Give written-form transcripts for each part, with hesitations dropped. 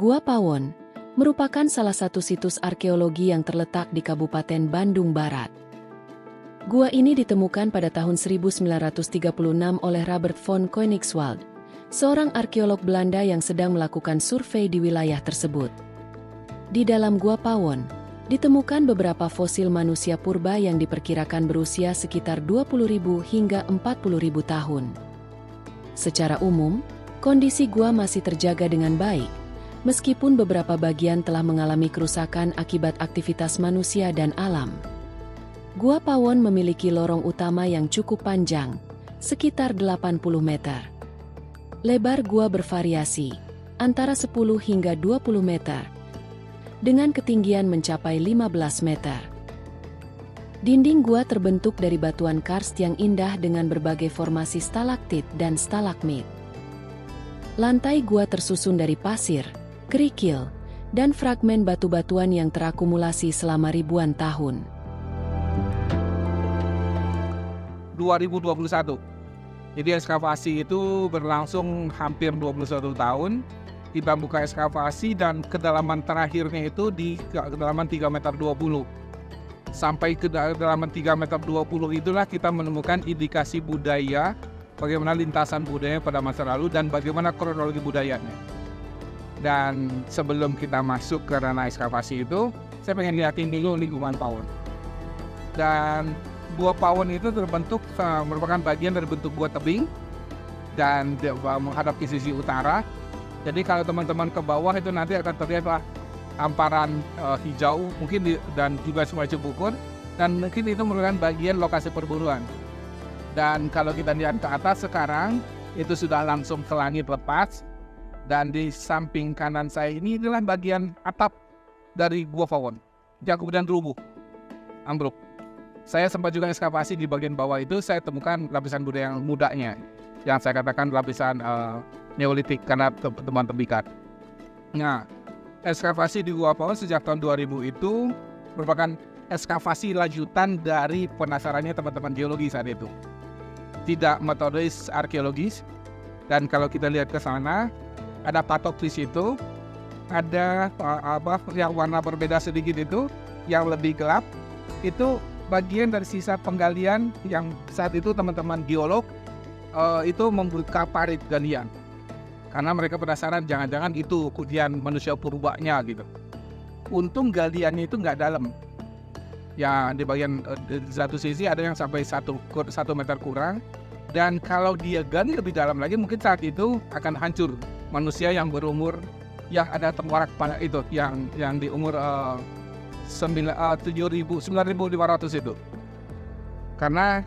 Gua Pawon merupakan salah satu situs arkeologi yang terletak di Kabupaten Bandung Barat. Gua ini ditemukan pada tahun 1936 oleh Robert von Koenigswald, seorang arkeolog Belanda yang sedang melakukan survei di wilayah tersebut. Di dalam Gua Pawon, ditemukan beberapa fosil manusia purba yang diperkirakan berusia sekitar 20.000 hingga 40.000 tahun. Secara umum, kondisi gua masih terjaga dengan baik, meskipun beberapa bagian telah mengalami kerusakan akibat aktivitas manusia dan alam. Gua Pawon memiliki lorong utama yang cukup panjang, sekitar 80 meter. Lebar gua bervariasi, antara 10 hingga 20 meter, dengan ketinggian mencapai 15 meter. Dinding gua terbentuk dari batuan karst yang indah dengan berbagai formasi stalaktit dan stalagmit. Lantai gua tersusun dari pasir, kerikil, dan fragmen batu-batuan yang terakumulasi selama ribuan tahun. 2021. Jadi ekskavasi itu berlangsung hampir 21 tahun. Kita buka ekskavasi dan kedalaman terakhirnya itu di kedalaman 3,20 meter. Sampai ke kedalaman 3,20 meter itulah kita menemukan indikasi budaya, bagaimana lintasan budaya pada masa lalu dan bagaimana kronologi budayanya. Dan sebelum kita masuk ke ranah ekskavasi itu, saya pengen lihatin dulu lingkungan Pawon. Dan Gua Pawon itu terbentuk merupakan bagian dari bentuk gua tebing dan menghadap ke sisi utara. Jadi kalau teman-teman ke bawah itu nanti akan terlihat hamparan hijau mungkin dan juga Sungai Cibukur, dan mungkin itu merupakan bagian lokasi perburuan. Dan kalau kita lihat ke atas sekarang itu sudah langsung ke langit lepas, dan di samping kanan saya ini adalah bagian atap dari Gua Pawon yang kemudian rubuh, ambruk. Saya sempat juga ekskavasi di bagian bawah itu, saya temukan lapisan budaya yang mudanya, yang saya katakan lapisan Neolitik karena temuan tembikar. Nah, ekskavasi di Gua Pawon sejak tahun 2000 itu merupakan ekskavasi lanjutan dari penasarannya teman-teman geologi saat itu. Tidak metodis arkeologis. Dan kalau kita lihat ke sana, ada patok di situ, ada yang warna berbeda sedikit itu, yang lebih gelap, itu bagian dari sisa penggalian yang saat itu teman-teman geolog itu membuka parit galian. Karena mereka penasaran jangan-jangan itu kudian manusia purbanya gitu. Untung galiannya itu nggak dalam. Ya di bagian satu sisi ada yang sampai 1 meter kurang. Dan kalau dia gali lebih dalam lagi mungkin saat itu akan hancur manusia yang berumur, yang ada tengkorak pada itu yang di umur 9.500 itu. Karena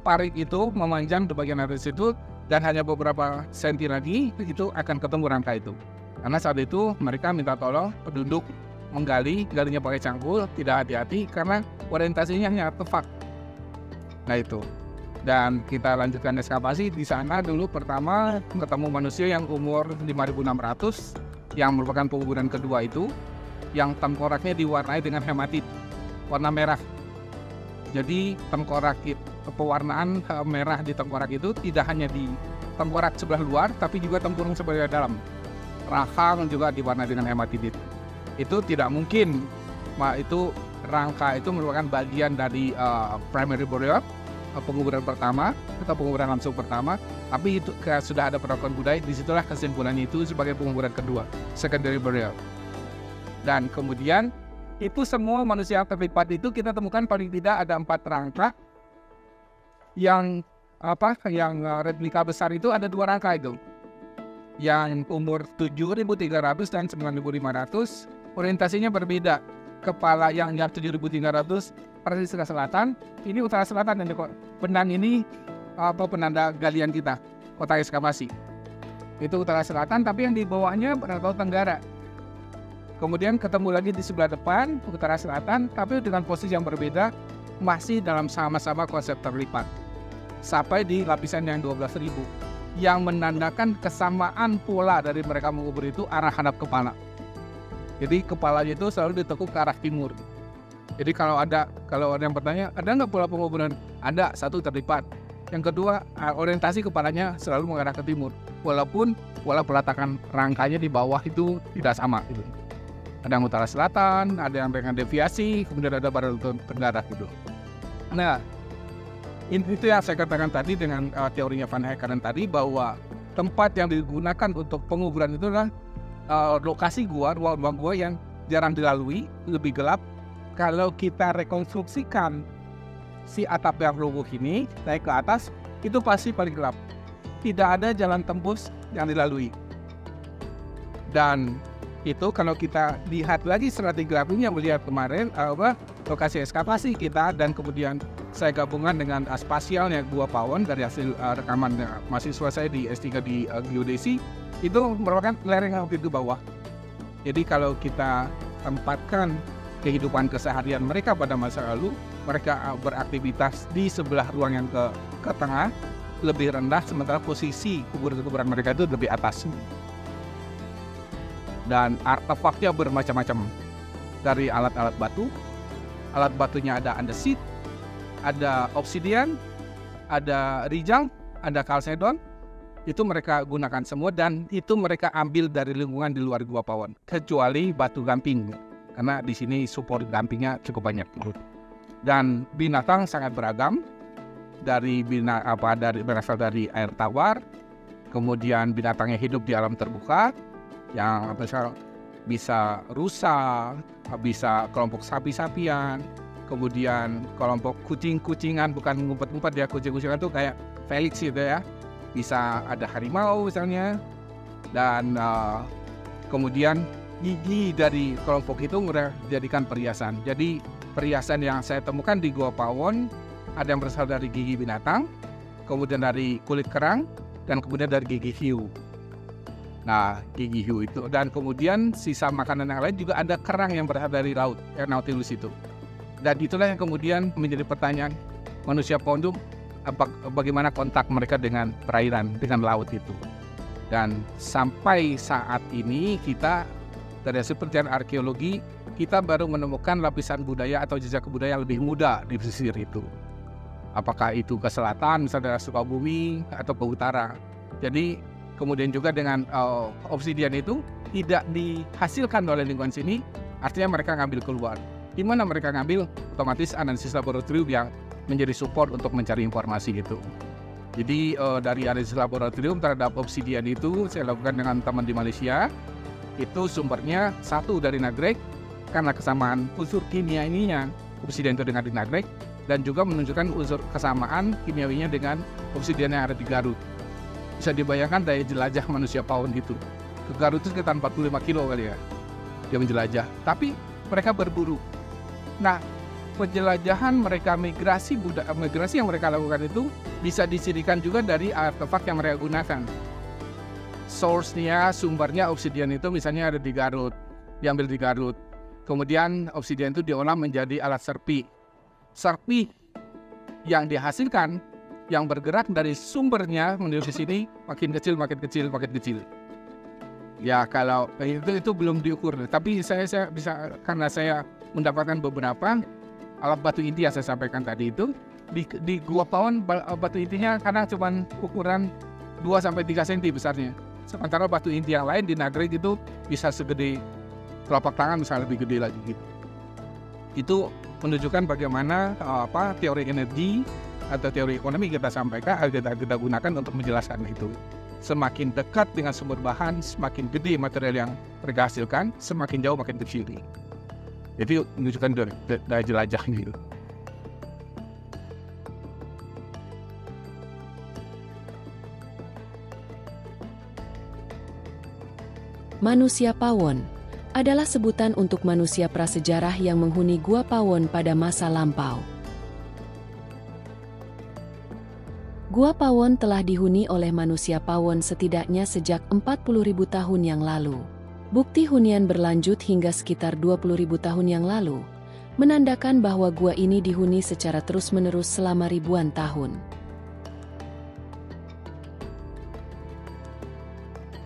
parit itu memanjang di bagian atas itu, dan hanya beberapa senti lagi itu akan ketemu rangka itu. Karena saat itu mereka minta tolong penduduk galinya pakai cangkul, tidak hati-hati karena orientasinya hanya tepat. Nah itu. Dan kita lanjutkan ekskavasi di sana dulu. Pertama ketemu manusia yang umur 5.600 yang merupakan penguburan kedua itu, yang tengkoraknya diwarnai dengan hematit warna merah. Jadi tengkorak pewarnaan merah di tengkorak itu tidak hanya di tengkorak sebelah luar, tapi juga tempurung sebelah dalam. Rahang juga diwarnai dengan hematit. Itu tidak mungkin, itu rangka itu merupakan bagian dari primary burial, penguburan pertama atau penguburan langsung pertama, tapi itu sudah ada pengakuan budaya. Disitulah kesimpulannya itu sebagai penguburan kedua, secondary burial. Dan kemudian itu semua manusia yang terlipat itu kita temukan paling tidak ada 4 rangka. Yang replika besar itu ada 2 rangka itu. Yang umur 7.300 dan 9.500 orientasinya berbeda. Kepala yang 7.300 persis ke selatan, ini utara selatan, dan benang ini penanda galian kita, kota ekskavasi. Itu utara selatan, tapi yang di bawahnya berada tenggara. Kemudian ketemu lagi di sebelah depan, utara selatan, tapi dengan posisi yang berbeda, masih dalam sama-sama konsep terlipat. Sampai di lapisan yang 12.000, yang menandakan kesamaan pola dari mereka mengubur itu arah hadap kepala. Jadi kepalanya itu selalu ditekuk ke arah timur. Jadi kalau ada yang bertanya, ada nggak pola penguburan? Ada, satu terlipat. Yang kedua, orientasi kepalanya selalu mengarah ke timur. walaupun pola peletakan rangkanya di bawah itu tidak sama gitu. Ada yang utara selatan, ada yang dengan deviasi, kemudian ada barat tenggara gitu. Nah, itu yang saya katakan tadi dengan teorinya Van Hekkaren tadi, bahwa tempat yang digunakan untuk penguburan itu adalah lokasi gua, ruang gua yang jarang dilalui, lebih gelap. Kalau kita rekonstruksikan si atap yang roboh ini naik ke atas, itu pasti paling gelap. Tidak ada jalan tembus yang dilalui. Dan itu kalau kita lihat lagi strategi grafiknya, melihat kemarin lokasi ekskavasi kita, dan kemudian saya gabungan dengan spasialnya Gua Pawon dari hasil rekaman mahasiswa saya di S3 di geodesi, itu merupakan lereng yang begitu bawah. Jadi kalau kita tempatkan kehidupan keseharian mereka pada masa lalu, mereka beraktivitas di sebelah ruang yang ke tengah lebih rendah, sementara posisi kuburan mereka itu lebih atas. Dan artefaknya bermacam-macam, dari alat-alat batu. Alat batunya ada andesit, ada obsidian, ada rijal, ada kalsedon. Itu mereka gunakan semua, dan itu mereka ambil dari lingkungan di luar Gua Pawon, kecuali batu gamping, karena di sini support gampingnya cukup banyak. Dan binatang sangat beragam, dari berasal dari air tawar, kemudian binatangnya hidup di alam terbuka, yang bisa rusa, bisa kelompok sapi-sapian, kemudian kelompok kucing-kucingan, bukan ngumpet-ngumpet ya, kucing-kucingan tuh kayak Felix gitu ya, bisa ada harimau misalnya, dan kemudian gigi dari kelompok itu mereka jadikan perhiasan. Jadi perhiasan yang saya temukan di Gua Pawon ada yang berasal dari gigi binatang, kemudian dari kulit kerang, dan kemudian dari gigi hiu. Nah, gigi hiu itu, dan kemudian sisa makanan yang lain juga ada kerang yang berasal dari laut, Nautilus itu. Dan itulah yang kemudian menjadi pertanyaan manusia Pawon itu, bagaimana kontak mereka dengan perairan, dengan laut itu. Dan sampai saat ini kita dari hasil penelitian arkeologi, kita baru menemukan lapisan budaya atau jejak kebudayaan lebih muda di pesisir itu. Apakah itu ke selatan, misalnya Sukabumi, atau ke utara. Jadi kemudian juga dengan obsidian itu tidak dihasilkan oleh lingkungan sini, artinya mereka ngambil keluar. Di mana mereka ngambil, otomatis analisis laboratorium yang menjadi support untuk mencari informasi itu. Jadi dari analisis laboratorium terhadap obsidian itu saya lakukan dengan teman di Malaysia. Itu sumbernya satu dari nagrek, karena kesamaan unsur kimia ininya obsidian itu dengan di nagrek, dan juga menunjukkan unsur kesamaan kimiawinya dengan obsidian yang ada di Garut. Bisa dibayangkan daya jelajah manusia Pawon itu. Ke Garut itu sekitar 45 kilo kali ya, dia menjelajah. Tapi mereka berburu. Nah, penjelajahan mereka, migrasi yang mereka lakukan itu bisa dicirikan juga dari artefak yang mereka gunakan. Source-nya, sumbernya obsidian itu misalnya ada di Garut, diambil di Garut. Kemudian obsidian itu diolah menjadi alat serpi. Serpi yang dihasilkan, yang bergerak dari sumbernya menuju ke sini, makin kecil, makin kecil, makin kecil. Ya kalau itu belum diukur, tapi saya bisa, karena saya mendapatkan beberapa alat batu inti yang saya sampaikan tadi itu, di Gua Pawon batu intinya karena cuma ukuran 2-3 cm besarnya. Sementara batu inti yang lain di nagrek itu bisa segede telapak tangan, misalnya lebih gede lagi gitu. Itu menunjukkan bagaimana teori energi atau teori ekonomi kita sampaikan, kita gunakan untuk menjelaskan itu. Semakin dekat dengan sumber bahan, semakin gede material yang mereka hasilkan, semakin jauh makin kecil. Jadi menunjukkan daya jelajahnya gitu. Manusia Pawon adalah sebutan untuk manusia prasejarah yang menghuni Gua Pawon pada masa lampau. Gua Pawon telah dihuni oleh manusia Pawon setidaknya sejak 40.000 tahun yang lalu. Bukti hunian berlanjut hingga sekitar 20.000 tahun yang lalu, menandakan bahwa gua ini dihuni secara terus-menerus selama ribuan tahun.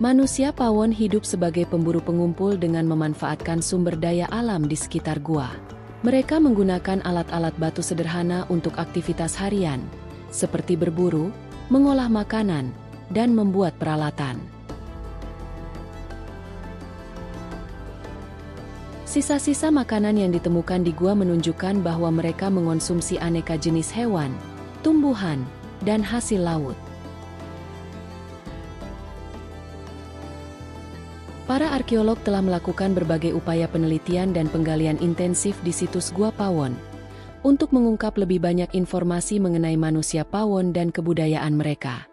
Manusia Pawon hidup sebagai pemburu pengumpul dengan memanfaatkan sumber daya alam di sekitar gua. Mereka menggunakan alat-alat batu sederhana untuk aktivitas harian, seperti berburu, mengolah makanan, dan membuat peralatan. Sisa-sisa makanan yang ditemukan di gua menunjukkan bahwa mereka mengonsumsi aneka jenis hewan, tumbuhan, dan hasil laut. Para arkeolog telah melakukan berbagai upaya penelitian dan penggalian intensif di situs Gua Pawon untuk mengungkap lebih banyak informasi mengenai manusia Pawon dan kebudayaan mereka.